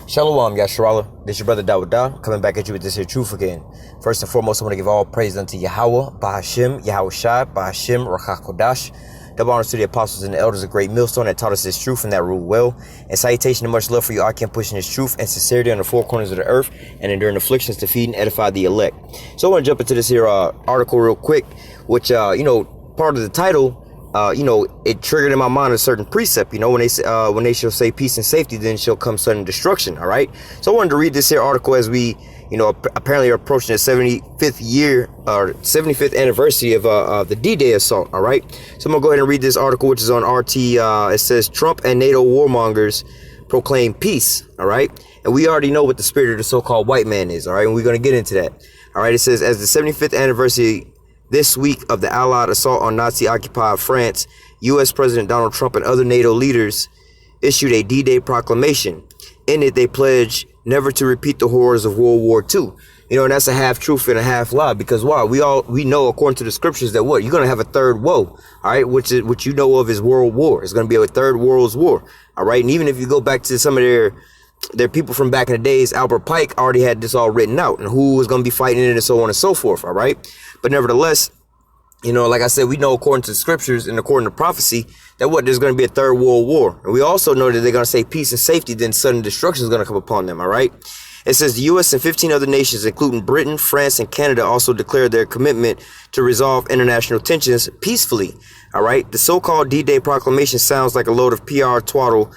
Shalom, Yasharallah. This is your brother Dawudah, coming back at you with this here truth again. First and foremost, I want to give all praise unto YAHAWAH, BAHASHIM, YAHAWASHI, BAHASHIM, RACHAKODASH. Double honors to the apostles and the elders of Great Millstone that taught us this truth and that ruled well. And salutation and much love for you, I can pushing this truth and sincerity on the four corners of the earth and enduring afflictions to feed and edify the elect. So I want to jump into this here article real quick, which, part of the title, it triggered in my mind a certain precept, when they shall say peace and safety, then shall come sudden destruction. All right. So I wanted to read this here article as we, apparently are approaching the 75th year or 75th anniversary of the D-Day assault. All right. So I'm gonna go ahead and read this article, which is on RT. It says Trump and NATO warmongers proclaim peace. All right. And we already know what the spirit of the so-called white man is. All right. And we're going to get into that. All right. It says as the 75th anniversary this week of the Allied assault on Nazi-occupied France, U.S. President Donald Trump and other NATO leaders issued a D-Day proclamation. In it, they pledged never to repeat the horrors of World War II. And that's a half truth and a half lie, because why? We know according to the scriptures that what? You're going to have a third woe, all right, which you know of is World War. It's going to be a third World's War, all right? And even if you go back to some of their people from back in the days, Albert Pike already had this all written out and who was going to be fighting it and so on and so forth. All right. But nevertheless, like I said, we know according to the scriptures and according to prophecy that there's going to be a third world war. And we also know that they're going to say peace and safety, then sudden destruction is going to come upon them. All right. It says the U.S. and 15 other nations, including Britain, France, and Canada, also declared their commitment to resolve international tensions peacefully. All right. The so-called D-Day proclamation sounds like a load of PR twaddle.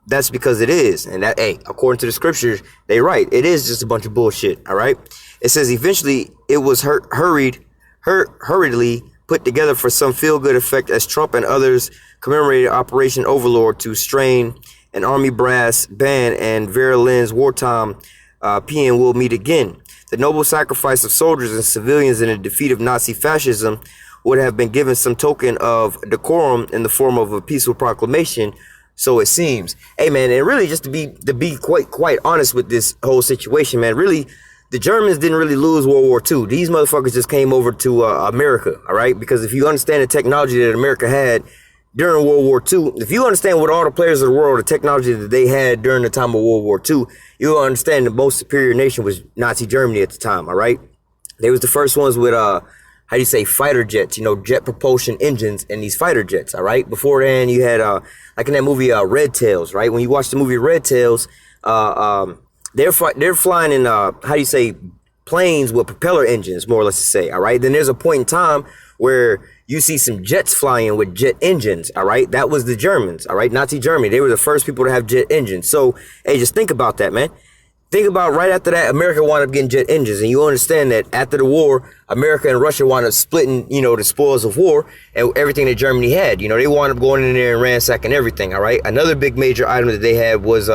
That's because it is. And that, according to the scriptures, they right. It is just a bunch of bullshit. All right. It says eventually it was hurriedly put together for some feel-good effect as Trump and others commemorated Operation Overlord to strain an army brass band and Vera Lynn's wartime PN will meet again. The noble sacrifice of soldiers and civilians in the defeat of Nazi fascism would have been given some token of decorum in the form of a peaceful proclamation. So it seems. Hey, man, and really just to be quite honest with this whole situation, man, really, the Germans didn't really lose World War II. These motherfuckers just came over to America, all right? Because if you understand the technology that America had during World War II, if you understand what all the players of the world, the technology that they had during the time of World War II, you'll understand the most superior nation was Nazi Germany at the time, all right? They was the first ones with fighter jets, jet propulsion engines in these fighter jets, all right? Before then, you had, like in that movie, Red Tails, right? When you watch the movie Red Tails, they're flying in, planes with propeller engines, more or less to say, all right? Then there's a point in time where you see some jets flying with jet engines, all right? That was the Germans, all right? Nazi Germany. They were the first people to have jet engines. So, hey, just think about that, man. Think about right after that, America wound up getting jet engines. And you understand that after the war, America and Russia wound up splitting, the spoils of war and everything that Germany had. They wound up going in there and ransacking everything, all right? Another big major item that they had was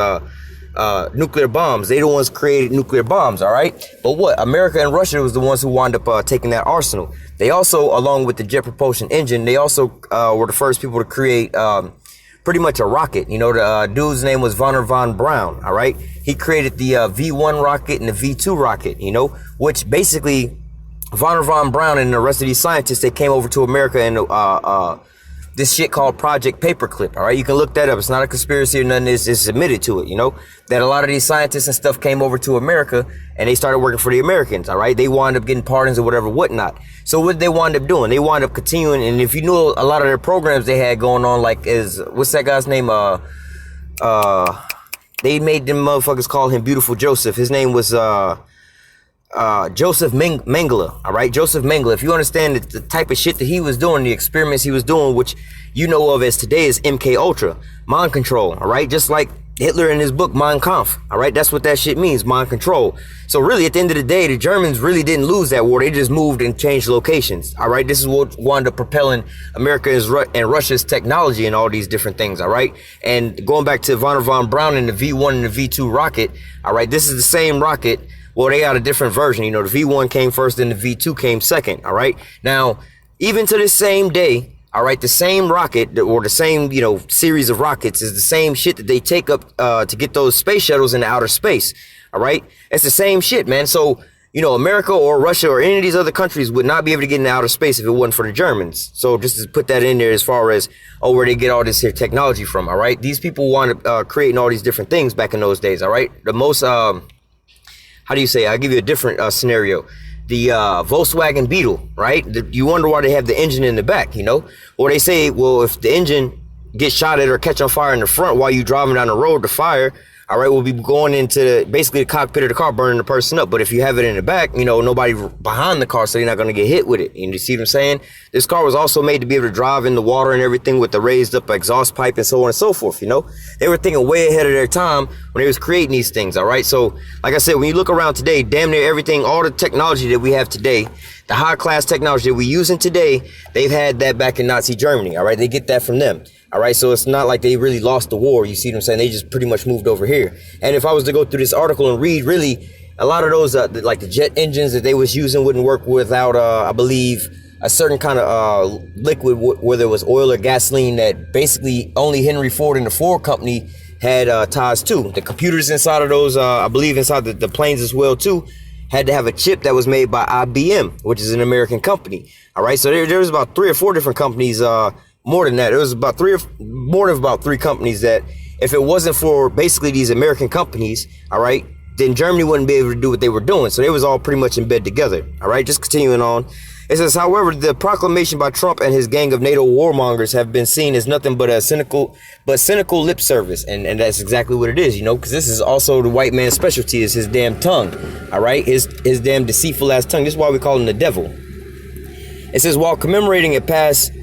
nuclear bombs. They the ones created nuclear bombs, all right? But what? America and Russia was the ones who wound up taking that arsenal. They also, along with the jet propulsion engine, they also were the first people to create pretty much a rocket. The dude's name was Wernher von Braun, all right? He created the V1 rocket and the V2 rocket, which basically Wernher von Braun and the rest of these scientists, they came over to America and this shit called Project Paperclip, all right? You can look that up. It's not a conspiracy or nothing. It's admitted to it, that a lot of these scientists and stuff came over to America and they started working for the Americans, all right? They wound up getting pardons or whatever, whatnot. So what they wound up doing? They wound up continuing, and if you knew a lot of their programs they had going on, like what's that guy's name? They made them motherfuckers call him Beautiful Joseph. His name was Joseph Mengele, all right? Joseph Mengele. If you understand the type of shit that he was doing, the experiments he was doing, which you know of as today is MK Ultra, mind control, all right? Just like Hitler in his book, Mein Kampf, all right? That's what that shit means, mind control. So really, at the end of the day, the Germans really didn't lose that war. They just moved and changed locations, all right? This is what wound up propelling America and Russia's technology and all these different things, all right? And going back to Wernher von Braun and the V1 and the V2 rocket, all right? This is the same rocket. Well, they got a different version. The V1 came first, then the V2 came second, all right? Now, even to this same day, all right, the same rocket or the same, series of rockets is the same shit that they take up to get those space shuttles into outer space, all right? It's the same shit, man. So, America or Russia or any of these other countries would not be able to get into outer space if it wasn't for the Germans. So just to put that in there as far as, where they get all this here technology from, all right? These people wanted creating all these different things back in those days, all right? The most, how do you say, I'll give you a different scenario. The Volkswagen Beetle, right? You wonder why they have the engine in the back, Or they say, well, if the engine gets shot at or catch on fire in the front while you driving down the road, the fire, all right, we'll be going into basically the cockpit of the car, burning the person up. But if you have it in the back, nobody behind the car, so you're not going to get hit with it. You see what I'm saying? This car was also made to be able to drive in the water and everything with the raised up exhaust pipe and so on and so forth, They were thinking way ahead of their time when they was creating these things, all right? So, like I said, when you look around today, damn near everything, all the technology that we have today, the high-class technology that we're using today, they've had that back in Nazi Germany, all right? They get that from them. All right, so it's not like they really lost the war. You see what I'm saying? They just pretty much moved over here. And if I was to go through this article and read, really, a lot of those, like the jet engines that they was using wouldn't work without, I believe, a certain kind of liquid, whether it was oil or gasoline, that basically only Henry Ford and the Ford company had ties to. The computers inside of those, I believe inside the planes as well, too, had to have a chip that was made by IBM, which is an American company. All right, so there was about 3 or 4 different companies, more than that. It was about more than about 3 companies that, if it wasn't for basically these American companies, all right, then Germany wouldn't be able to do what they were doing. So they was all pretty much in bed together. All right, just continuing on. It says, however, the proclamation by Trump and his gang of NATO warmongers have been seen as nothing but a cynical lip service. And that's exactly what it is, because this is also the white man's specialty, is his damn tongue. All right, his damn deceitful ass tongue. This is why we call him the devil. It says, while commemorating a past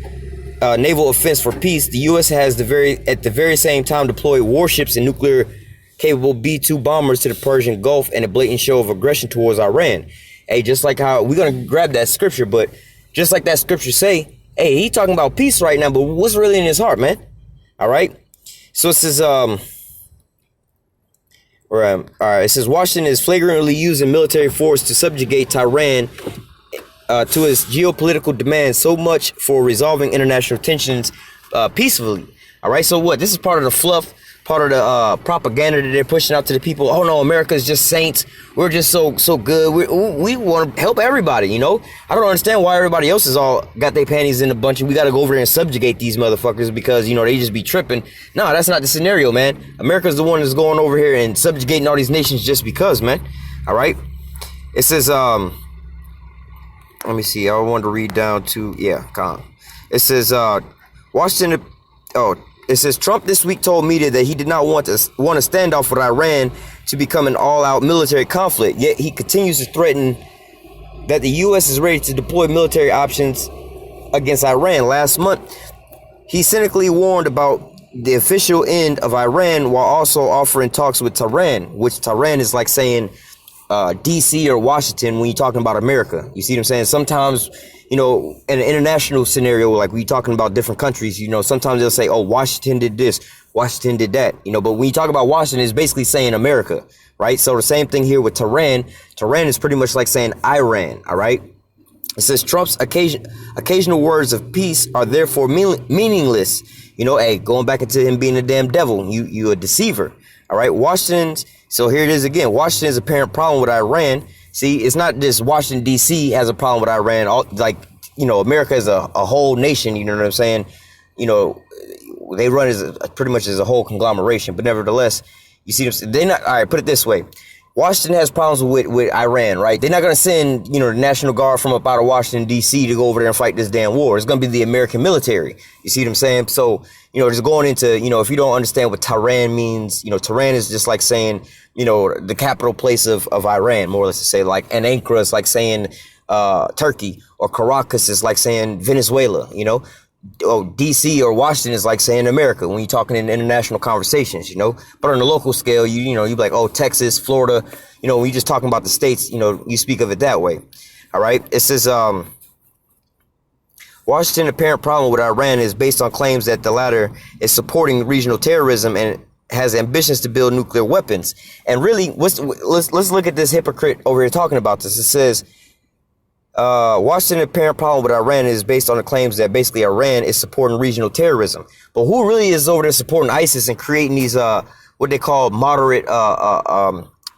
naval offense for peace, the U.S. has at the very same time deployed warships and nuclear-capable B-2 bombers to the Persian Gulf in a blatant show of aggression towards Iran. Hey, just like how we're gonna grab that scripture, but just like that scripture say, hey, he talking about peace right now, but what's really in his heart, man? All right. So it says, all right. It says Washington is flagrantly using military force to subjugate Tehran to its geopolitical demands, so much for resolving international tensions peacefully. All right, so what? This is part of the fluff, part of the propaganda that they're pushing out to the people. Oh no, America's just saints. We're just so good. We want to help everybody. I don't understand why everybody else is all got their panties in a bunch and we got to go over there and subjugate these motherfuckers because they just be tripping. No, that's not the scenario, man. America's the one that's going over here and subjugating all these nations just because, man. All right. It says let me see. I wanted to read down to, it says, Washington, it says Trump this week told media that he did not want a standoff with Iran to become an all-out military conflict. Yet he continues to threaten that the U.S. is ready to deploy military options against Iran. Last month, he cynically warned about the official end of Iran while also offering talks with Tehran, which Tehran is like saying DC or Washington when you're talking about America. You see what I'm saying? Sometimes, in an international scenario, like we talking about different countries, sometimes they'll say, oh, Washington did this, Washington did that, but when you talk about Washington, it's basically saying America, right? So the same thing here with Tehran. Tehran is pretty much like saying Iran, all right? It says Trump's occasional words of peace are therefore meaningless. Hey, going back into him being a damn devil, you a deceiver, all right? So here it is again. Washington's apparent problem with Iran. See, it's not just Washington, D.C. has a problem with Iran. America is a whole nation. You know what I'm saying? They run pretty much as a whole conglomeration. But nevertheless, you see, they're not. All right, put it this way. Washington has problems with Iran, right? They're not going to send, the National Guard from up out of Washington, D.C. to go over there and fight this damn war. It's going to be the American military. You see what I'm saying? So, just going into, if you don't understand what Tehran means, Tehran is just like saying, the capital place of Iran, more or less to say, like, and Ankara is like saying Turkey, or Caracas is like saying Venezuela, DC or Washington is like saying America when you're talking in international conversations, but on the local scale, you be like, oh, Texas, Florida, when you're just talking about the states, you speak of it that way. All right. It says, Washington's apparent problem with Iran is based on claims that the latter is supporting regional terrorism and has ambitions to build nuclear weapons. And really, let's look at this hypocrite over here talking about this. It says, Washington's apparent problem with Iran is based on the claims that basically Iran is supporting regional terrorism. But who really is over there supporting ISIS and creating these what they call moderate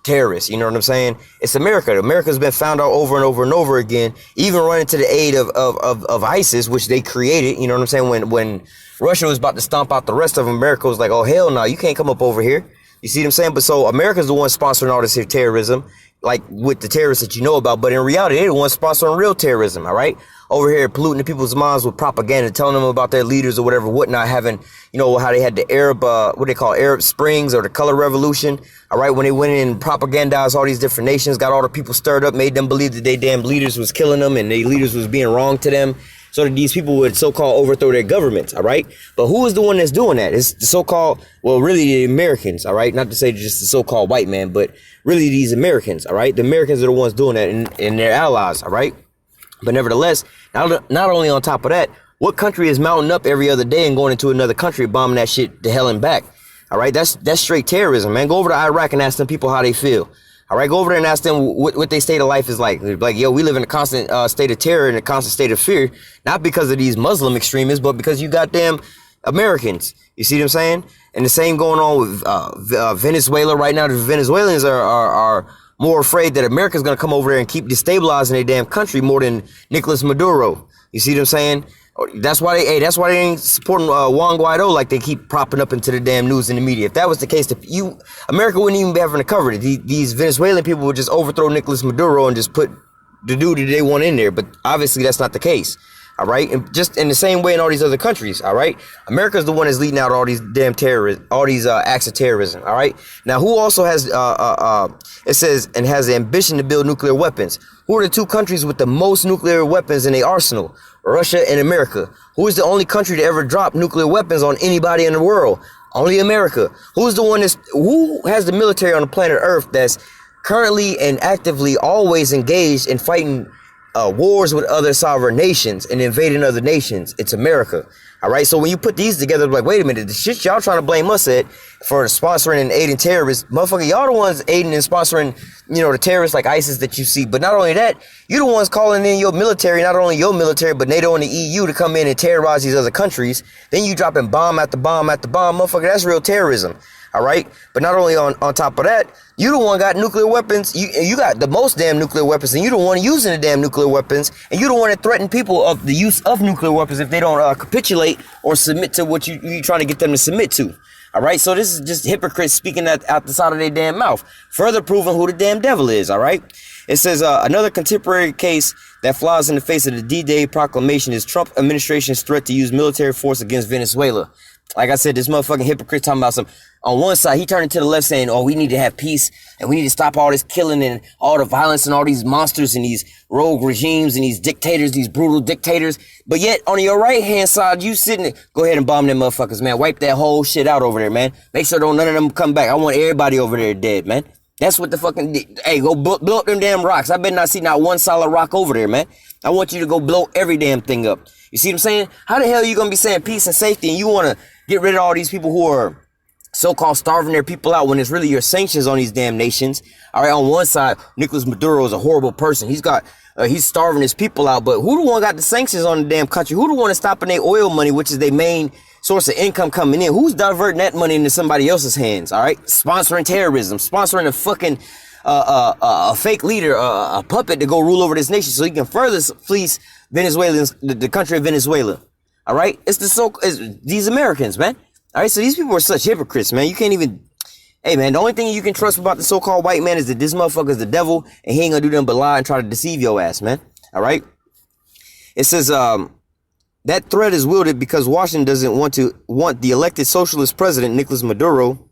terrorists. You know what I'm saying? It's America. America's been found out over and over and over again, even running to the aid of ISIS, which they created. You know what I'm saying? When Russia was about to stomp out the rest of America, was like, oh, hell no, you can't come up over here. You see what I'm saying? But so America's the one sponsoring all this here terrorism, like with the terrorists that you know about. But in reality, they're the ones sponsoring real terrorism, all right? Over here polluting the people's minds with propaganda, telling them about their leaders or whatever, whatnot, having, you know, how they had the Arab, what they call Arab Springs or the Color Revolution, all right? When they went in and propagandized all these different nations, got all the people stirred up, made them believe that they damn leaders was killing them and their leaders was being wrong to them, so that these people would so-called overthrow their governments, all right? But who is the one that's doing that? It's the so-called, well, really the Americans, all right? Not to say just the so-called white man, but really these Americans, all right? The Americans are the ones doing that and their allies, all right? But nevertheless, not only on top of that, what country is mounting up every other day and going into another country, bombing that shit to hell and back, all right? That's straight terrorism, man. Go over to Iraq and ask them people how they feel. All right, go over there and ask them what their state of life is like. They're like, yo, we live in a constant state of terror and a constant state of fear, not because of these Muslim extremists, but because you goddamn Americans. You see what I'm saying? And the same going on with Venezuela right now. The Venezuelans are more afraid that America's going to come over there and keep destabilizing their damn country more than Nicolas Maduro. You see what I'm saying? That's why they ain't supporting Juan Guaido like they keep propping up into the damn news and the media. If that was the case, America wouldn't even be having to cover it. These Venezuelan people would just overthrow Nicolas Maduro and just put the dude that they want in there. But obviously that's not the case. All right. And just in the same way in all these other countries. All right. America's the one that's leading out all these damn terrorists, all these acts of terrorism. All right. Now, who also has it says and has the ambition to build nuclear weapons? Who are the two countries with the most nuclear weapons in their arsenal? Russia and America. Who is the only country to ever drop nuclear weapons on anybody in the world? Only America. Who has the military on the planet Earth that's currently and actively always engaged in fighting wars with other sovereign nations and invading other nations? It's America. All right. So when you put these together, like, wait a minute, the shit y'all trying to blame us at for sponsoring and aiding terrorists, motherfucker, y'all the ones aiding and sponsoring, you know, the terrorists like ISIS that you see. But not only that, you the ones calling in your military, not only your military, but NATO and the EU to come in and terrorize these other countries. Then you dropping bomb after bomb after bomb, motherfucker. That's real terrorism. All right. But not only on top of that, you the one got nuclear weapons. You got the most damn nuclear weapons, and you the one using the damn nuclear weapons, and you the one that threaten people of the use of nuclear weapons if they don't capitulate or submit to what you trying to get them to submit to. All right. So this is just hypocrites speaking out the side of their damn mouth, further proving who the damn devil is. All right. It says another contemporary case that flies in the face of the D-Day proclamation is Trump administration's threat to use military force against Venezuela. Like I said, this motherfucking hypocrite talking about some, on one side, he turned to the left saying, oh, we need to have peace and we need to stop all this killing and all the violence and all these monsters and these rogue regimes and these dictators, these brutal dictators. But yet on your right hand side, you sitting there, go ahead and bomb them motherfuckers, man. Wipe that whole shit out over there, man. Make sure none of them come back. I want everybody over there dead, man. That's what the fucking, hey, go blow up them damn rocks. I better not see not one solid rock over there, man. I want you to go blow every damn thing up. You see what I'm saying? How the hell are you going to be saying peace and safety and you want to get rid of all these people who are so-called starving their people out when it's really your sanctions on these damn nations? All right, on one side, Nicolas Maduro is a horrible person. He's starving his people out, but who the one got the sanctions on the damn country? Who the one is stopping their oil money, which is their main source of income coming in? Who's diverting that money into somebody else's hands? All right, sponsoring terrorism, sponsoring a fucking a fake leader, a puppet to go rule over this nation so he can further fleece Venezuelans, the country of Venezuela. All right, it's these Americans, man. All right, so these people are such hypocrites, man. You can't even. Hey, man, the only thing you can trust about the so-called white man is that this motherfucker is the devil and he ain't gonna do nothing but lie and try to deceive your ass, man. All right. It says that threat is wielded because Washington doesn't want the elected socialist president Nicolas Maduro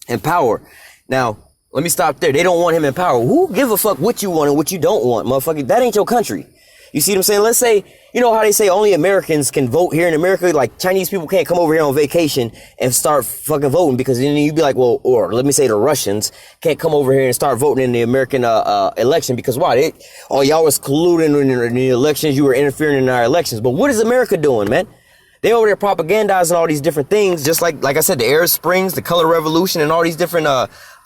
in power. Now, let me stop there. They don't want him in power. Who give a fuck what you want and what you don't want, motherfucker? That ain't your country. You see what I'm saying? Let's say, you know how they say only Americans can vote here in America? Like Chinese people can't come over here on vacation and start fucking voting because then you'd be like, well, or let me say the Russians can't come over here and start voting in the American election because why? Y'all was colluding in the elections. You were interfering in our elections. But what is America doing, man? They over there propagandizing all these different things, just like I said, the Arab Springs, the Color Revolution, and all these different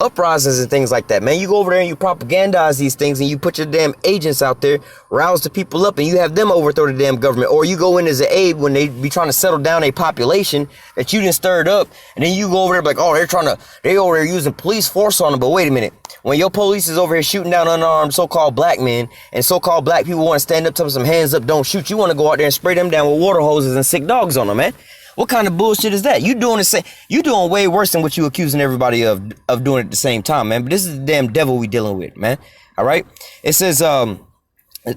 uprisings and things like that, man. You go over there and you propagandize these things and you put your damn agents out there, rouse the people up, and you have them overthrow the damn government. Or you go in as an aid when they be trying to settle down a population that you didn't stir it up, and then you go over there like, oh, they over there using police force on them. But wait a minute. When your police is over here shooting down unarmed so-called black men and so-called black people want to stand up, tell them some hands up, don't shoot, you want to go out there and spray them down with water hoses and sick dogs on them, man. What kind of bullshit is that? You doing the same? You doing way worse than what you accusing everybody of doing at the same time, man. But this is the damn devil we dealing with, man. All right. It says the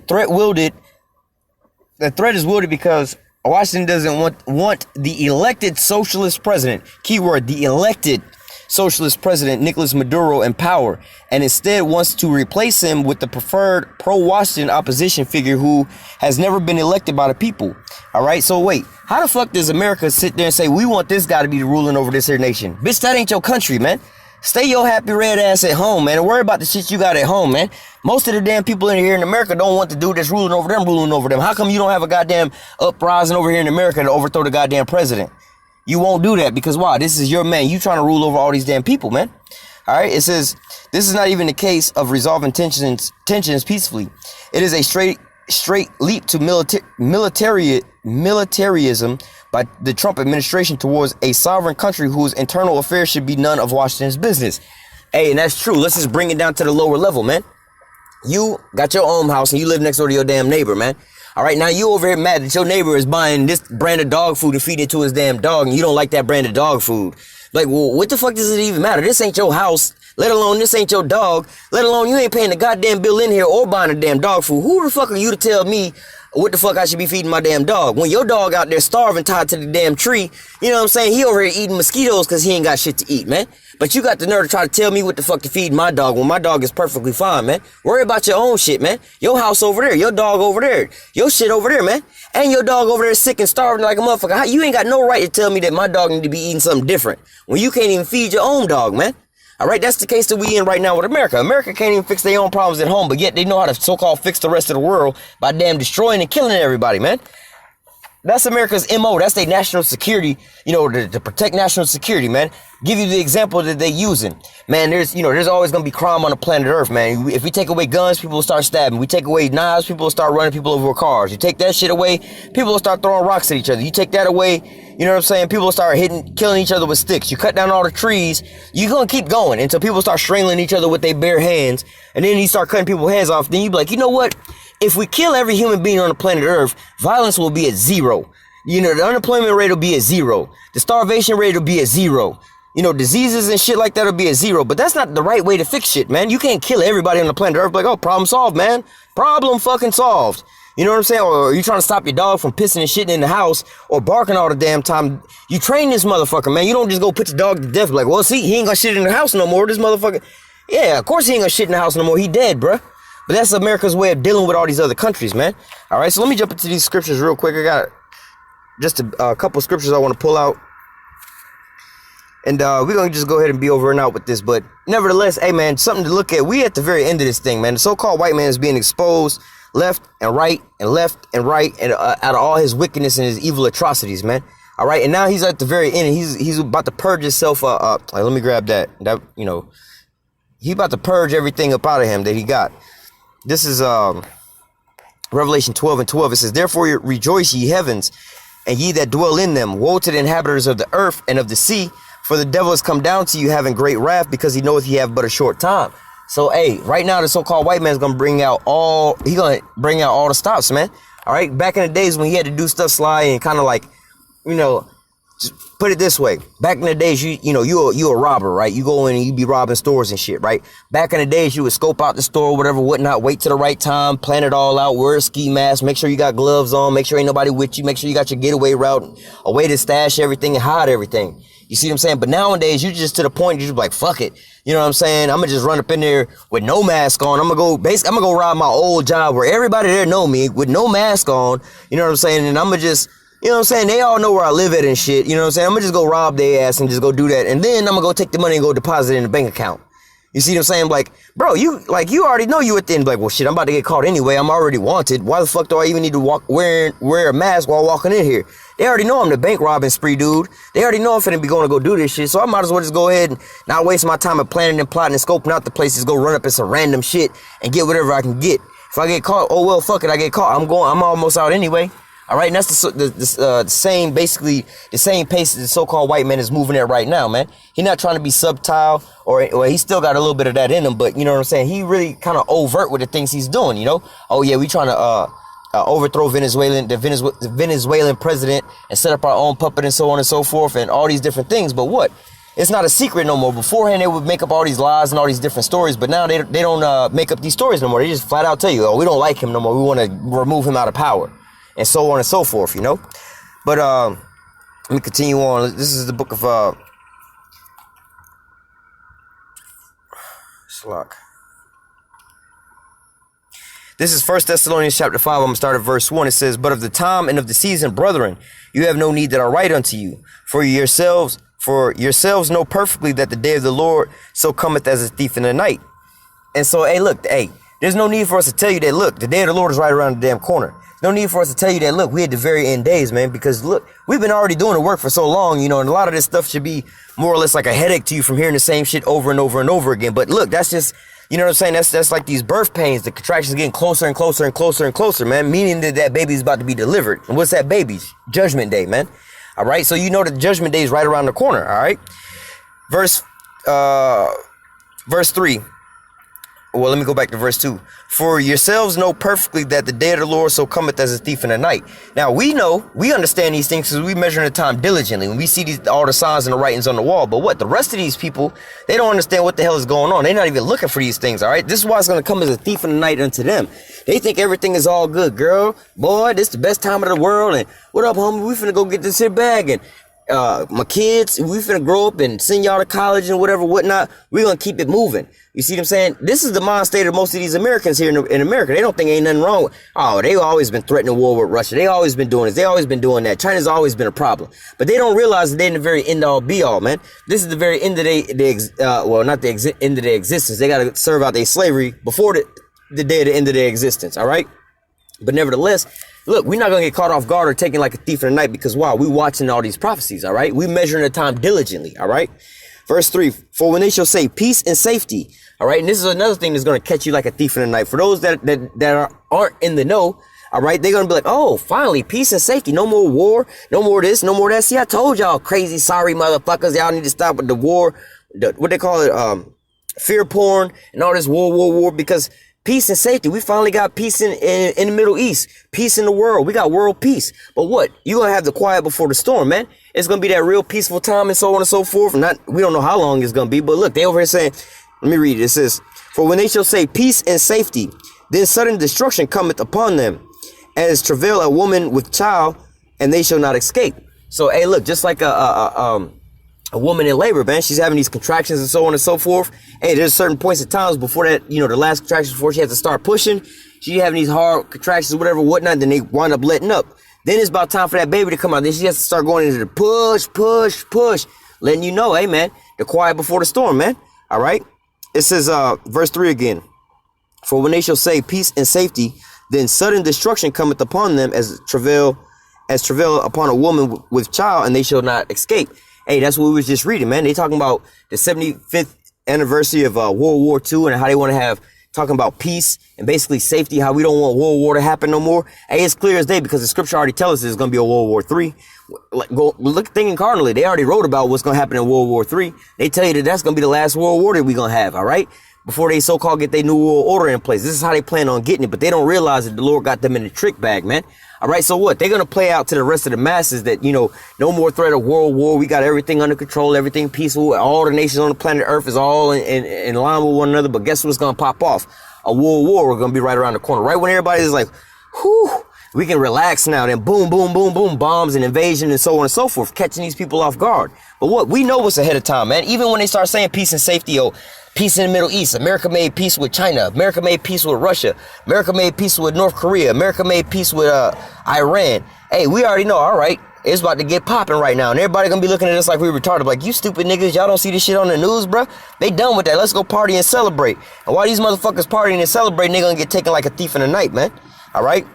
threat is wielded because Washington doesn't want the elected socialist president. Keyword: the elected socialist president Nicolas Maduro in power, and instead wants to replace him with the preferred pro-Washington opposition figure who has never been elected by the people. All right, so wait, how the fuck does America sit there and say we want this guy to be ruling over this here nation? Bitch, that ain't your country, man. Stay your happy red ass at home, man, and worry about the shit you got at home, man. Most of the damn people in here in America don't want the dude that's ruling over them. How come you don't have a goddamn uprising over here in America to overthrow the goddamn president? You won't do that because why? This is your man. You trying to rule over all these damn people, man. All right. It says this is not even the case of resolving tensions peacefully. It is a straight leap to militarism by the Trump administration towards a sovereign country whose internal affairs should be none of Washington's business. Hey, and that's true. Let's just bring it down to the lower level, man. You got your own house and you live next door to your damn neighbor, man. All right, now you over here mad that your neighbor is buying this brand of dog food and feeding it to his damn dog, and you don't like that brand of dog food. Like, well, what the fuck does it even matter? This ain't your house, let alone this ain't your dog, let alone you ain't paying the goddamn bill in here or buying the damn dog food. Who the fuck are you to tell me what the fuck I should be feeding my damn dog? When your dog out there starving, tied to the damn tree, you know what I'm saying? He over here eating mosquitoes because he ain't got shit to eat, man. But you got the nerve to try to tell me what the fuck to feed my dog when my dog is perfectly fine, man. Worry about your own shit, man. Your house over there, your dog over there, your shit over there, man. And your dog over there is sick and starving like a motherfucker. You ain't got no right to tell me that my dog need to be eating something different when you can't even feed your own dog, man. All right, that's the case that we in right now with America. America can't even fix their own problems at home, but yet they know how to so-called fix the rest of the world by damn destroying and killing everybody, man. That's America's MO. That's their national security, you know, to protect national security, man. Give you the example that they using. Man, there's always going to be crime on the planet Earth, man. If we take away guns, people will start stabbing. We take away knives, people will start running people over with cars. You take that shit away, people will start throwing rocks at each other. You take that away, you know what I'm saying? People will start killing each other with sticks. You cut down all the trees, you're going to keep going until people start strangling each other with their bare hands. And then you start cutting people's heads off. Then you be like, you know what? If we kill every human being on the planet Earth, violence will be at zero. You know, the unemployment rate will be at zero. The starvation rate will be at zero. You know, diseases and shit like that will be at zero. But that's not the right way to fix shit, man. You can't kill everybody on the planet Earth like, oh, problem solved, man. Problem fucking solved. You know what I'm saying? Or you trying to stop your dog from pissing and shitting in the house or barking all the damn time. You train this motherfucker, man. You don't just go put your dog to death like, well, see, he ain't gonna shit in the house no more. This motherfucker. Yeah, of course he ain't gonna shit in the house no more. He dead, bruh. But that's America's way of dealing with all these other countries, man. All right, so let me jump into these scriptures real quick. I got just a couple scriptures I want to pull out. And we're going to just go ahead and be over and out with this. But nevertheless, hey, man, something to look at. We at the very end of this thing, man. The so-called white man is being exposed left and right and left and right and out of all his wickedness and his evil atrocities, man. All right, and now he's at the very end. And he's about to purge himself up. Let me grab that. You know, he's about to purge everything up out of him that he got. This is Revelation 12:12. It says, therefore rejoice, ye heavens, and ye that dwell in them. Woe to the inhabitants of the earth and of the sea, for the devil has come down to you having great wrath, because he knoweth he have but a short time. So, hey, right now the so-called white man is gonna bring out all the stops, man. All right, back in the days when he had to do stuff sly and kind of like, you know, just put it this way. Back in the days, you a robber, right? You go in and you be robbing stores and shit, right? Back in the days, you would scope out the store, whatever, whatnot, wait till the right time, plan it all out, wear a ski mask, make sure you got gloves on, make sure ain't nobody with you, make sure you got your getaway route, a way to stash everything and hide everything. You see what I'm saying? But nowadays, you just to the point, you're just like, fuck it. You know what I'm saying? I'm gonna just run up in there with no mask on. I'm gonna go rob my old job where everybody there know me with no mask on. You know what I'm saying? And I'm gonna just, you know what I'm saying? They all know where I live at and shit. You know what I'm saying? I'm gonna just go rob their ass and just go do that. And then I'm gonna go take the money and go deposit it in the bank account. You see what I'm saying? Like, bro, you already know you at the end. Like, well, shit, I'm about to get caught anyway. I'm already wanted. Why the fuck do I even need to wear a mask while walking in here? They already know I'm the bank robbing spree dude. They already know I'm finna be going to go do this shit. So I might as well just go ahead and not waste my time at planning and plotting and scoping out the places, go run up in some random shit and get whatever I can get. If I get caught, oh well, fuck it, I get caught. I'm almost out anyway. All right, and that's the same, basically the same pace that the so-called white man is moving at right now, man. He's not trying to be subtle, or he still got a little bit of that in him, but you know what I'm saying? He really kind of overt with the things he's doing, you know? Oh yeah, we trying to overthrow the Venezuelan president and set up our own puppet and so on and so forth and all these different things. But what? It's not a secret no more. Beforehand, they would make up all these lies and all these different stories, but now they don't make up these stories no more. They just flat out tell you, oh, we don't like him no more. We want to remove him out of power. And so on and so forth, you know. But let me continue on. This is the book of Slock. This is 1 Thessalonians chapter 5. I'm going to start at verse 1. It says, "But of the time and of the season, brethren, you have no need that I write unto you. For yourselves know perfectly that the day of the Lord so cometh as a thief in the night." And so, there's no need for us to tell you that, look, the day of the Lord is right around the damn corner. No need for us to tell you that, look, we at the very end days, man, because look, we've been already doing the work for so long, you know, and a lot of this stuff should be more or less like a headache to you from hearing the same shit over and over and over again. But look, that's just, you know what I'm saying? That's like these birth pains. The contractions getting closer and closer and closer and closer, man, meaning that baby's about to be delivered. And what's that baby's? Judgment Day, man. All right. So you know that Judgment Day is right around the corner. All right. Verse 3. Well, let me go back to verse 2. "For yourselves know perfectly that the day of the Lord so cometh as a thief in the night." Now, we understand these things because we measure the time diligently. When we see all the signs and the writings on the wall. But what? The rest of these people, they don't understand what the hell is going on. They're not even looking for these things, all right? This is why it's going to come as a thief in the night unto them. They think everything is all good. Girl, boy, this is the best time of the world. And what up, homie? We finna go get this here bag. And my kids, we finna grow up and send y'all to college and whatever, whatnot. We're going to keep it moving. You see what I'm saying? This is the mind state of most of these Americans here in America. They don't think ain't nothing wrong with, oh, they've always been threatening war with Russia. They always been doing this. They always been doing that. China's always been a problem. But they don't realize that they're in the very end all be all, man. This is the very end of not the end of their existence. They got to serve out their slavery before the day of the end of their existence, all right? But nevertheless, look, we're not going to get caught off guard or taken like a thief in the night because, wow, we watching all these prophecies, all right? We measuring the time diligently, all right? Verse 3, "For when they shall say peace and safety," all right? And this is another thing that's going to catch you like a thief in the night. For those that aren't in the know, all right, they're going to be like, oh, finally, peace and safety. No more war, no more this, no more that. See, I told y'all crazy, sorry motherfuckers. Y'all need to stop with the war, what they call it, fear porn and all this war, because peace and safety. We finally got peace in the Middle East. Peace in the world. We got world peace. But what? You're going to have the quiet before the storm, man. It's going to be that real peaceful time and so on and so forth. We don't know how long it's going to be. But look, they over here saying, let me read it. It says, "For when they shall say peace and safety, then sudden destruction cometh upon them, as travail a woman with child, and they shall not escape." So, hey, look, just like a woman in labor, man, she's having these contractions and so on and so forth. Hey, there's certain points in times before that, you know, the last contractions before she has to start pushing, she having these hard contractions, whatever, whatnot, then they wind up letting up. Then it's about time for that baby to come out. Then she has to start going into the push, letting you know, hey, man, the quiet before the storm, man. All right. It says, verse 3 again, "For when they shall say peace and safety, then sudden destruction cometh upon them as travail upon a woman with child, and they shall not escape." Hey, that's what we was just reading, man. They talking about the 75th anniversary of World War II and how they want to have, talking about peace and basically safety, how we don't want World War to happen no more. Hey, it's clear as day because the scripture already tells us there's going to be a World War III. Thinking cardinally, they already wrote about what's going to happen in World War III. They tell you that that's going to be the last World War that we're going to have, all right? Before they so-called get their new world order in place. This is how they plan on getting it, but they don't realize that the Lord got them in the trick bag, man. All right, so what? They're going to play out to the rest of the masses that, you know, no more threat of world war. We got everything under control, everything peaceful. All the nations on the planet Earth is all in line with one another. But guess what's going to pop off? A world war. We're going to be right around the corner. Right when everybody's like, whew, we can relax now. Then boom, boom, boom, boom, bombs and invasion and so on and so forth, catching these people off guard. But what? We know what's ahead of time, man. Even when they start saying peace and safety, peace in the Middle East. America made peace with China. America made peace with Russia. America made peace with North Korea. America made peace with Iran. Hey, we already know, all right, it's about to get popping right now. And everybody gonna be looking at us like we retarded. Like, you stupid niggas, y'all don't see this shit on the news, bruh? They done with that. Let's go party and celebrate. And while these motherfuckers partying and celebrating, they gonna get taken like a thief in the night, man. All right?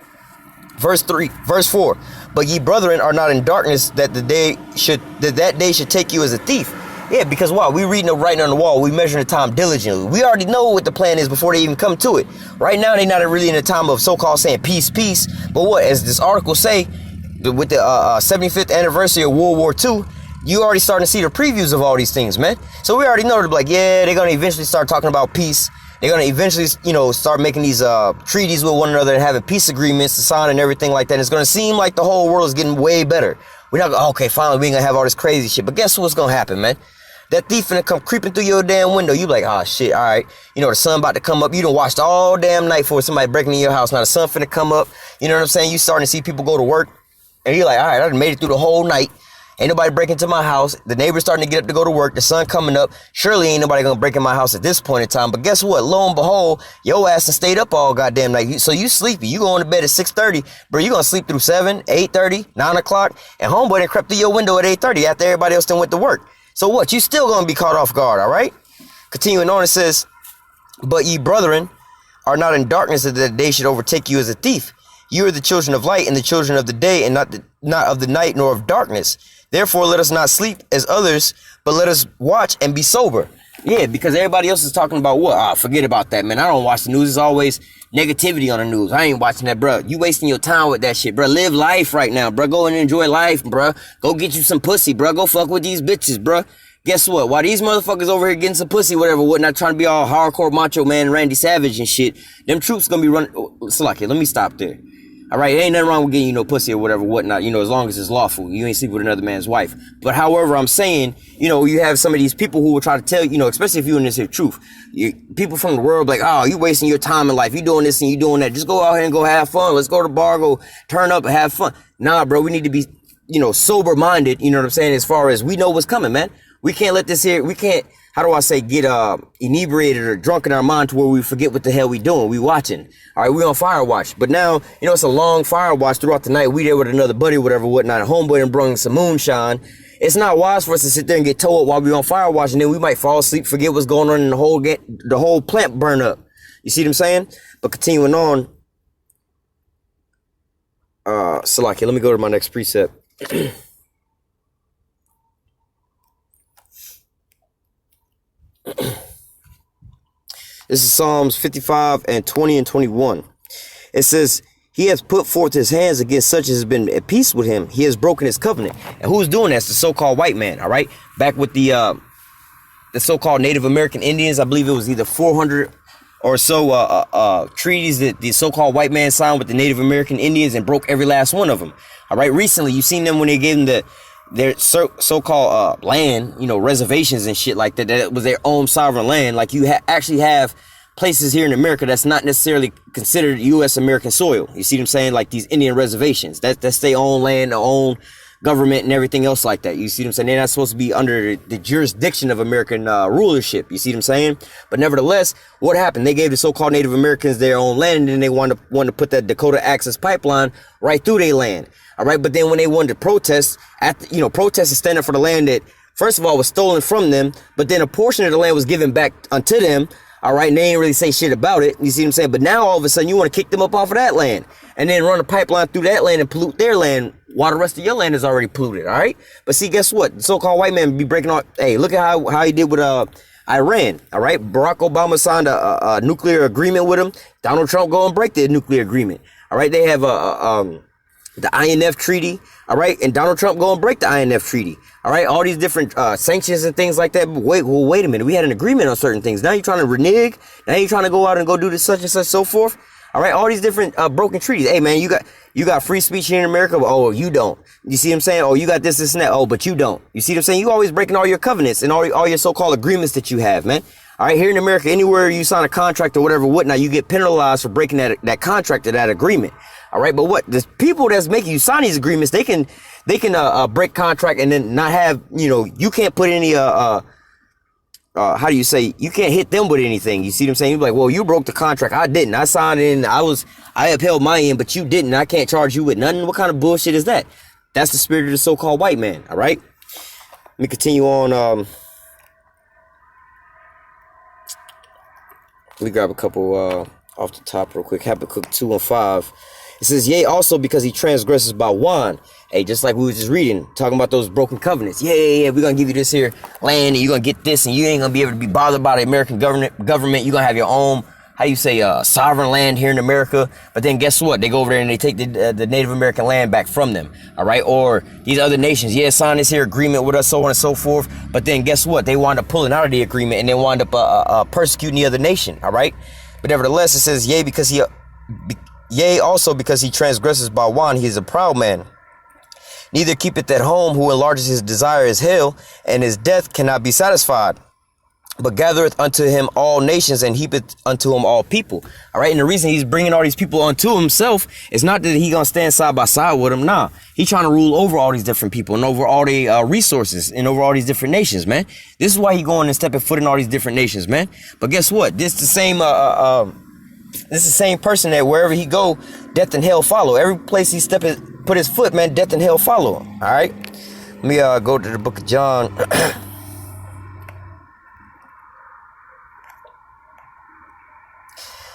verse 4. But ye brethren are not in darkness, that that day should take you as a thief. Yeah, because why? We reading the writing on the wall. We measuring the time diligently. We already know what the plan is before they even come to it. Right now, they're not really in the time of so-called saying peace, peace. But what, as this article say, with the 75th anniversary of World War II, you already starting to see the previews of all these things, man. So we already know, like, yeah, they're going to eventually start talking about peace. They're going to eventually, start making these treaties with one another and having peace agreements to sign and everything like that. And it's going to seem like the whole world is getting way better. We're not going, okay, finally, we ain't going to have all this crazy shit. But guess what's going to happen, man? That thief finna come creeping through your damn window. You like, oh shit, all right. The sun about to come up. You done watched all damn night for somebody breaking in your house. Now the sun finna come up. You know what I'm saying? You starting to see people go to work. And you're like, all right, I done made it through the whole night. Ain't nobody breaking into my house. The neighbor's starting to get up to go to work. The sun coming up. Surely ain't nobody gonna break in my house at this point in time. But guess what? Lo and behold, your ass done stayed up all goddamn night. So you sleepy. You going to bed at 6:30. Bro, you gonna sleep through 7, 8:30, 9 o'clock. And homeboy done crept through your window at 8:30 after everybody else done went to work. So what? You still gonna be caught off guard, all right? Continuing on, it says, but ye brethren are not in darkness, that the day should overtake you as a thief. You are the children of light and the children of the day, and not of the night nor of darkness. Therefore, let us not sleep as others, but let us watch and be sober. Yeah, because everybody else is talking about what? Ah, forget about that, man. I don't watch the news. It's always negativity on the news. I ain't watching that, bro. You wasting your time with that shit, bro. Live life right now, bro. Go and enjoy life, bro. Go get you some pussy, bro. Go fuck with these bitches, bro. Guess what? While these motherfuckers over here getting some pussy, whatever, whatnot, trying to be all hardcore macho man, Randy Savage and shit, them troops gonna be running. Salaki, let me stop there. All right, ain't nothing wrong with getting, pussy or whatever, whatnot, as long as it's lawful. You ain't sleep with another man's wife. But however, I'm saying, you have some of these people who will try to tell, especially if you in this here truth. People from the world like, oh, you wasting your time in life. You doing this and you doing that. Just go out here and go have fun. Let's go to the bar, go turn up and have fun. Nah, bro, we need to be, sober minded. You know what I'm saying? As far as we know what's coming, man. We can't let this here, how do I say, get inebriated or drunk in our mind to where we forget what the hell we doing. We watching. All right, we on fire watch. But now, it's a long fire watch throughout the night. We there with another buddy, whatever, whatnot. A homeboy and bring some moonshine. It's not wise for us to sit there and get towed while we on fire watch, and then we might fall asleep, forget what's going on, and the whole plant burn up. You see what I'm saying? But continuing on, Salaki, let me go to my next precept. This is Psalms 55 and 20 and 21. It says, he has put forth his hands against such as has been at peace with him. He has broken his covenant. And who's doing that? It's the so-called white man, all right? Back with the so-called Native American Indians, I believe it was either 400 or so treaties that the so-called white man signed with the Native American Indians and broke every last one of them. All right, recently, you seen them when they gave them their so-called land, reservations and shit like that. That was their own sovereign land. Like you actually have places here in America that's not necessarily considered U.S. American soil. You see what I'm saying? Like these Indian reservations. That's their own land, their own government and everything else like that. You see what I'm saying? They're not supposed to be under the jurisdiction of American rulership. You see what I'm saying? But nevertheless, what happened? They gave the so-called Native Americans their own land, and then they wanted to put that Dakota Access Pipeline right through their land. All right, but then when they wanted to protest, protest and stand up for the land that, first of all, was stolen from them, but then a portion of the land was given back unto them. All right, and they ain't really say shit about it. You see what I'm saying? But now all of a sudden you want to kick them up off of that land and then run a pipeline through that land and pollute their land while the rest of your land is already polluted. All right, but see, guess what? The so-called white man be breaking off. Hey, look at how he did with Iran. All right, Barack Obama signed a nuclear agreement with him. Donald Trump go and break the nuclear agreement. All right, they have the INF treaty, all right, and Donald Trump go and break the INF treaty, all right, all these different sanctions and things like that. But wait a minute, we had an agreement on certain things. Now you're trying to renege. Now you're trying to go out and go do this such and such, so forth. All right, all these different broken treaties. Hey man, you got free speech here in America, but oh, you don't. You see what I'm saying? Oh, you got this and that. Oh, but you don't. You see what I'm saying? You always breaking all your covenants and all your so-called agreements that you have, man. All right, here in America, anywhere you sign a contract or whatever, whatnot, you get penalized for breaking that contract or that agreement. All right, but what the people that's making you sign these agreements, they can break contract and then not have, you can't put any how do you say, you can't hit them with anything. You see what I'm saying? You're like, well, you broke the contract. I didn't. I signed in. I upheld my end, but you didn't. I can't charge you with nothing. What kind of bullshit is that? That's the spirit of the so-called white man. All right. Let me continue on. Let me grab a couple off the top real quick. Habakkuk 2 and 5. It says, yea, also because he transgresses by one. Hey, just like we were just reading, talking about those broken covenants. Yeah, we're going to give you this here land, and you're going to get this, and you ain't going to be able to be bothered by the American government. You're going to have your own, how you say, sovereign land here in America. But then guess what? They go over there and they take the Native American land back from them. All right. Or these other nations, yeah, sign this here agreement with us, so on and so forth. But then guess what? They wind up pulling out of the agreement, and they wind up persecuting the other nation. All right. But nevertheless, it says, yea, also because he transgresses by one, he is a proud man. Neither keepeth at home, who enlarges his desire is hell, and his death cannot be satisfied. But gathereth unto him all nations, and heapeth unto him all people. All right. And the reason he's bringing all these people unto himself is not that he gonna stand side by side with them. Nah, he trying to rule over all these different people and over all the resources and over all these different nations, man. This is why he going and stepping foot in all these different nations, man. But guess what? This the same this is the same person that wherever he go, death and hell follow. Every place he put his foot, man, death and hell follow him. All right. Let me go to the book of John.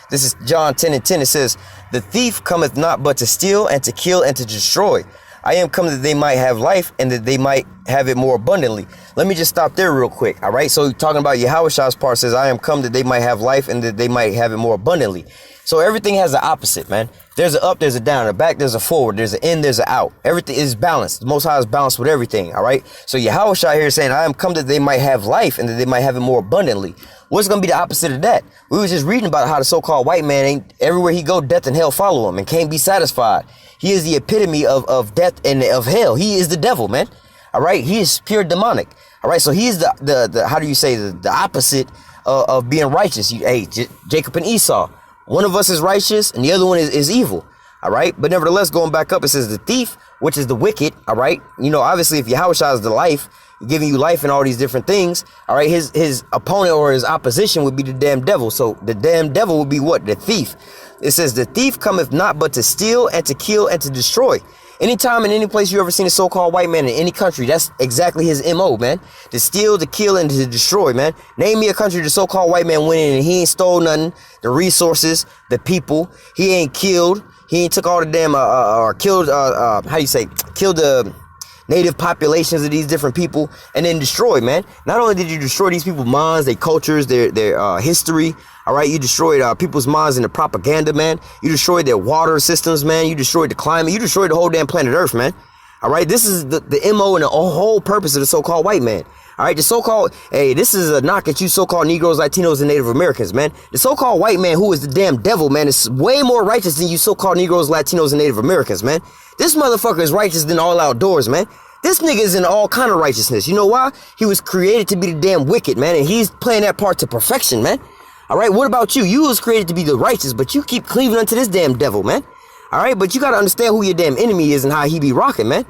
This is John 10:10. It says, the thief cometh not but to steal and to kill and to destroy. I am come that they might have life and that they might have it more abundantly. Let me just stop there real quick. All right. So talking about YAHAWASHI's part says, I am come that they might have life and that they might have it more abundantly. So everything has an opposite, man. There's an up, there's a down, a back, there's a forward, there's an in, there's an out. Everything is balanced. The Most High is balanced with everything. All right. So YAHAWASHI here is saying, I am come that they might have life and that they might have it more abundantly. What's going to be the opposite of that? We was just reading about how the so-called white man ain't everywhere he go, death and hell follow him and can't be satisfied. He is the epitome of death and of hell. He is the devil, man. All right. He is pure demonic. All right. So he's the how do you say the opposite of being righteous? Jacob and Esau. One of us is righteous and the other one is evil. All right. But nevertheless, going back up, it says the thief, which is the wicked. All right. You know, obviously, if YAHAWASHI is the life, giving you life and all these different things. All right. His opponent or his opposition would be the damn devil. So the damn devil would be what? The thief. It says the thief cometh not but to steal and to kill and to destroy. Anytime in any place you ever seen a so-called white man in any country, that's exactly his MO, man. To steal, to kill, and to destroy, man. Name me a country the so-called white man went in and he ain't stole nothing. The resources, the people. He ain't killed. He ain't took all the damn, or killed, killed the native populations of these different people and then destroyed, man. Not only did you destroy these people's minds, their cultures, their history. All right, you destroyed people's minds in the propaganda, man. You destroyed their water systems, man. You destroyed the climate. You destroyed the whole damn planet Earth, man. All right, this is the MO and the whole purpose of the so-called white man. All right, the so-called, hey, this is a knock at you so-called Negroes, Latinos, and Native Americans, man. The so-called white man, who is the damn devil, man, is way more righteous than you so-called Negroes, Latinos, and Native Americans, man. This motherfucker is righteous than all outdoors, man. This nigga is in all kind of righteousness. You know why? He was created to be the damn wicked, man, and he's playing that part to perfection, man. All right, what about you? You was created to be the righteous, but you keep cleaving unto this damn devil, man. All right, but you got to understand who your damn enemy is and how he be rocking, man.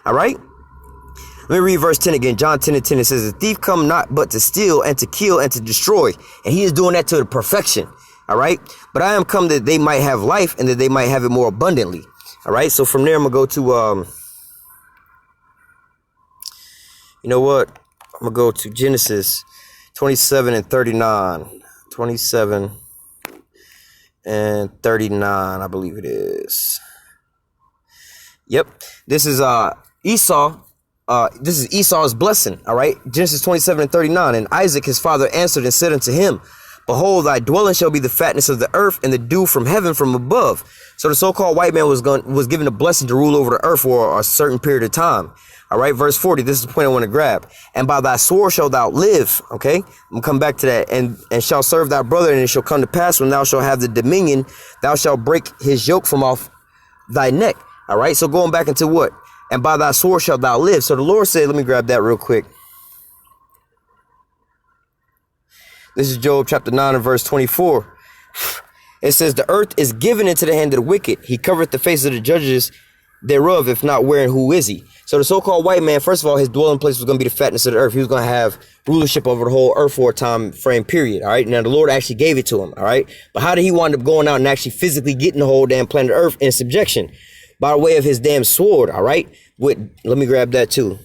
All right. Let me read verse 10 again. John 10:10. It says, the thief come not but to steal and to kill and to destroy. And he is doing that to the perfection. All right. But I am come that they might have life and that they might have it more abundantly. All right. So from there, I'm going to go to, you know what? I'm going to go to Genesis 27 and 39. 27 and 39, I believe it is. Yep. This is Esau. This is Esau's blessing. All right. Genesis 27 and 39. And Isaac, his father, answered and said unto him, behold, thy dwelling shall be the fatness of the earth and the dew from heaven from above. So the so-called white man was given a blessing to rule over the earth for a certain period of time. All right, verse 40, this is the point I want to grab. And by thy sword shalt thou live, okay? I'm going to come back to that. And shall serve thy brother, and it shall come to pass when thou shalt have the dominion, thou shalt break his yoke from off thy neck. All right, so going back into what? And by thy sword shalt thou live. So the Lord said, let me grab that real quick. This is Job chapter 9 and verse 24. It says, the earth is given into the hand of the wicked. He covereth the face of the judges thereof, if not wherein who is he? So the so-called white man, first of all, his dwelling place was going to be the fatness of the earth. He was going to have rulership over the whole earth for a time frame period. All right. Now the Lord actually gave it to him. All right. But how did he wind up going out and actually physically getting the whole damn planet earth in subjection? By way of his damn sword. All right. Let me grab that too.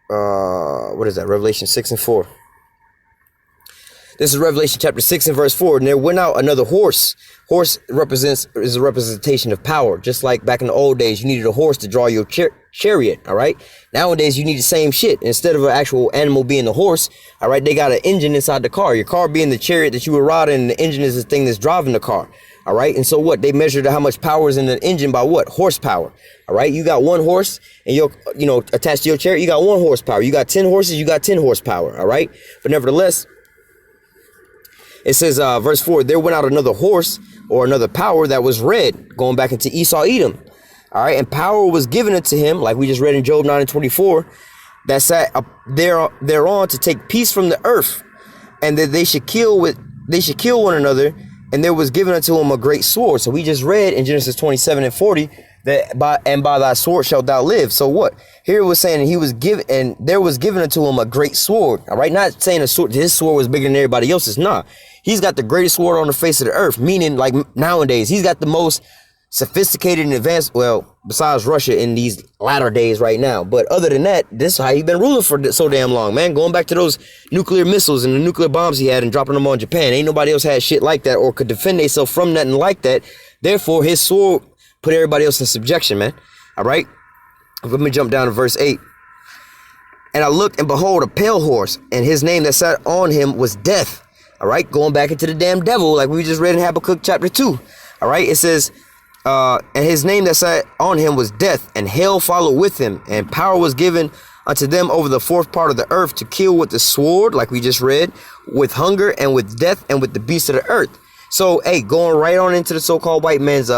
What is that? Revelation 6 and 4. This is Revelation chapter 6 and verse 4. And there went out another horse. Horse is a representation of power. Just like back in the old days, you needed a horse to draw your chariot. All right. Nowadays, you need the same shit. Instead of an actual animal being the horse, all right, they got an engine inside the car. Your car being the chariot that you would ride in, and the engine is the thing that's driving the car. All right. And so what? They measured how much power is in the engine by what? Horsepower. All right. You got one horse and you're, attached to your chariot, you got 1 horsepower. You got 10 horses, you got 10 horsepower. All right. But nevertheless, it says, verse 4, there went out another horse or another power that was red, going back into Esau, Edom. All right. And power was given unto him, like we just read in Job 9 and 24, that sat up thereon to take peace from the earth, and that they should kill one another. And there was given unto him a great sword. So we just read in Genesis 27 and 40 that by thy sword shalt thou live. So what? Here it was saying he was given, and there was given unto him a great sword. All right. Not saying his sword was bigger than everybody else's. Nah. He's got the greatest sword on the face of the earth. Meaning, like nowadays, he's got the most sophisticated and advanced, well, besides Russia in these latter days right now. But other than that, this is how he's been ruling for so damn long, man. Going back to those nuclear missiles and the nuclear bombs he had and dropping them on Japan. Ain't nobody else had shit like that or could defend themselves from nothing like that. Therefore, his sword put everybody else in subjection, man. All right. Let me jump down to verse 8. And I looked, and behold, a pale horse, and his name that sat on him was Death. All right. Going back into the damn devil, like we just read in Habakkuk chapter 2. All right. It says, and his name that sat on him was Death, and hell followed with him, and power was given unto them over the fourth part of the earth to kill with the sword, like we just read, with hunger and with death and with the beasts of the earth. So, hey, going right on into the so-called white man's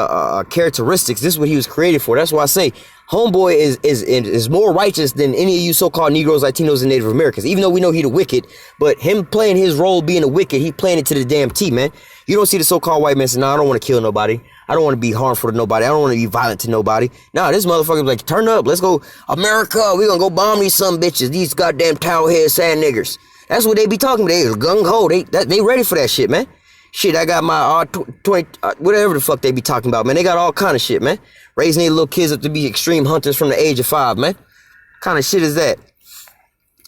characteristics, this is what he was created for. That's why I say homeboy is more righteous than any of you so-called Negroes, Latinos, and Native Americans. Even though we know he the wicked, but him playing his role being a wicked, he playing it to the damn T, man. You don't see the so-called white man say, nah, I don't want to kill nobody. I don't want to be harmful to nobody. I don't want to be violent to nobody. Nah, this motherfucker's like, turn up. Let's go. America, we gonna go bomb these some bitches. These goddamn towel head sad niggers. That's what they be talking about. They gung-ho. They ready for that shit, man. Shit, I got my 20, whatever the fuck they be talking about, man. They got all kind of shit, man. Raising their little kids up to be extreme hunters from the age of 5, man. Kind of shit is that?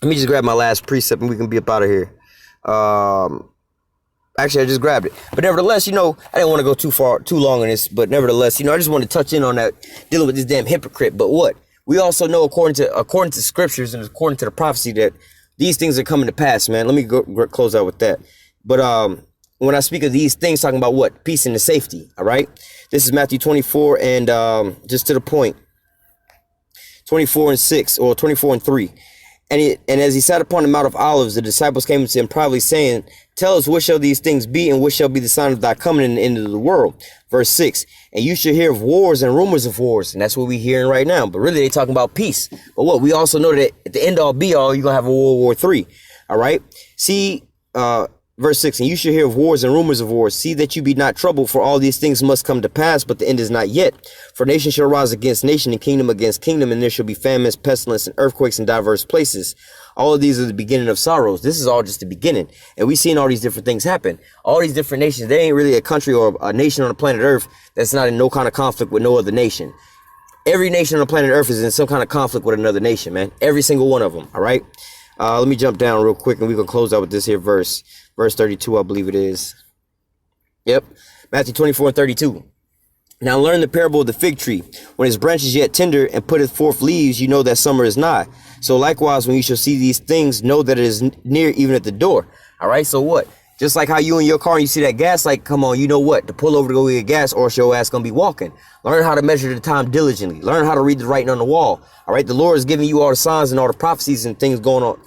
Let me just grab my last precept and we can be up out of here. Actually, I just grabbed it. But nevertheless, I didn't want to go too long on this. But nevertheless, I just want to touch in on that, dealing with this damn hypocrite. But what? We also know, according to scriptures and according to the prophecy, that these things are coming to pass, man. Let me go close out with that. But when I speak of these things, talking about what? Peace and the safety, all right? This is Matthew 24 and just to the point, 24 and 6 or 24 and 3. And as he sat upon the Mount of Olives, the disciples came to him privately saying, tell us, what shall these things be, and what shall be the sign of thy coming in the end of the world? Verse 6, and you shall hear of wars and rumors of wars. And that's what we're hearing right now. But really, they're talking about peace. But what? We also know that at the end all be all, you're going to have a World War III. All right? See, verse 6, and you shall hear of wars and rumors of wars. See that you be not troubled, for all these things must come to pass, but the end is not yet. For nation shall rise against nation, and kingdom against kingdom, and there shall be famines, pestilence, and earthquakes in diverse places. All of these are the beginning of sorrows. This is all just the beginning. And we've seen all these different things happen. All these different nations, there ain't really a country or a nation on the planet Earth that's not in no kind of conflict with no other nation. Every nation on the planet Earth is in some kind of conflict with another nation, man. Every single one of them, all right? Let me jump down real quick, and we're going to close out with this here verse. Verse 32, I believe it is. Yep. Matthew 24 and 32. Now learn the parable of the fig tree. When its branch is yet tender and putteth forth leaves, you know that summer is nigh. So likewise, when you shall see these things, know that it is near, even at the door. All right. So what? Just like how you in your car, you see that gas light come on, you know what? To pull over to go get gas, or your ass gonna be walking. Learn how to measure the time diligently. Learn how to read the writing on the wall. All right. The Lord is giving you all the signs and all the prophecies and things going on.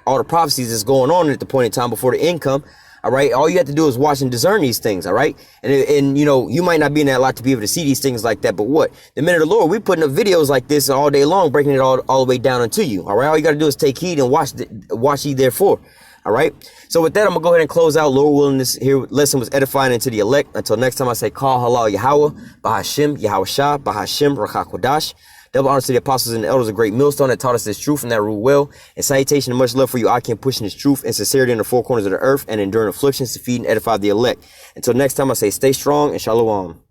All the prophecies that's going on at the point in time before the end come. All right. All you have to do is watch and discern these things. All right. And you might not be in that lot to be able to see these things like that. But what? The minute of the Lord, we're putting up videos like this all day long, breaking it all the way down into you. All right. All you got to do is take heed and watch ye therefore. All right. So with that, I'm going to go ahead and close out. Lord willing, this here lesson was edifying into the elect. Until next time, I say, call halal Yahawah, BAHASHIM, YAHAWASHI, BAHASHIM, RAKAKWADASH. Double honors to the apostles and the elders of Great Millstone that taught us this truth and that rule well. And salutation and much love for you, I can pushing this truth and sincerity in the four corners of the earth and enduring afflictions to feed and edify the elect. Until next time, I say, stay strong and shalom.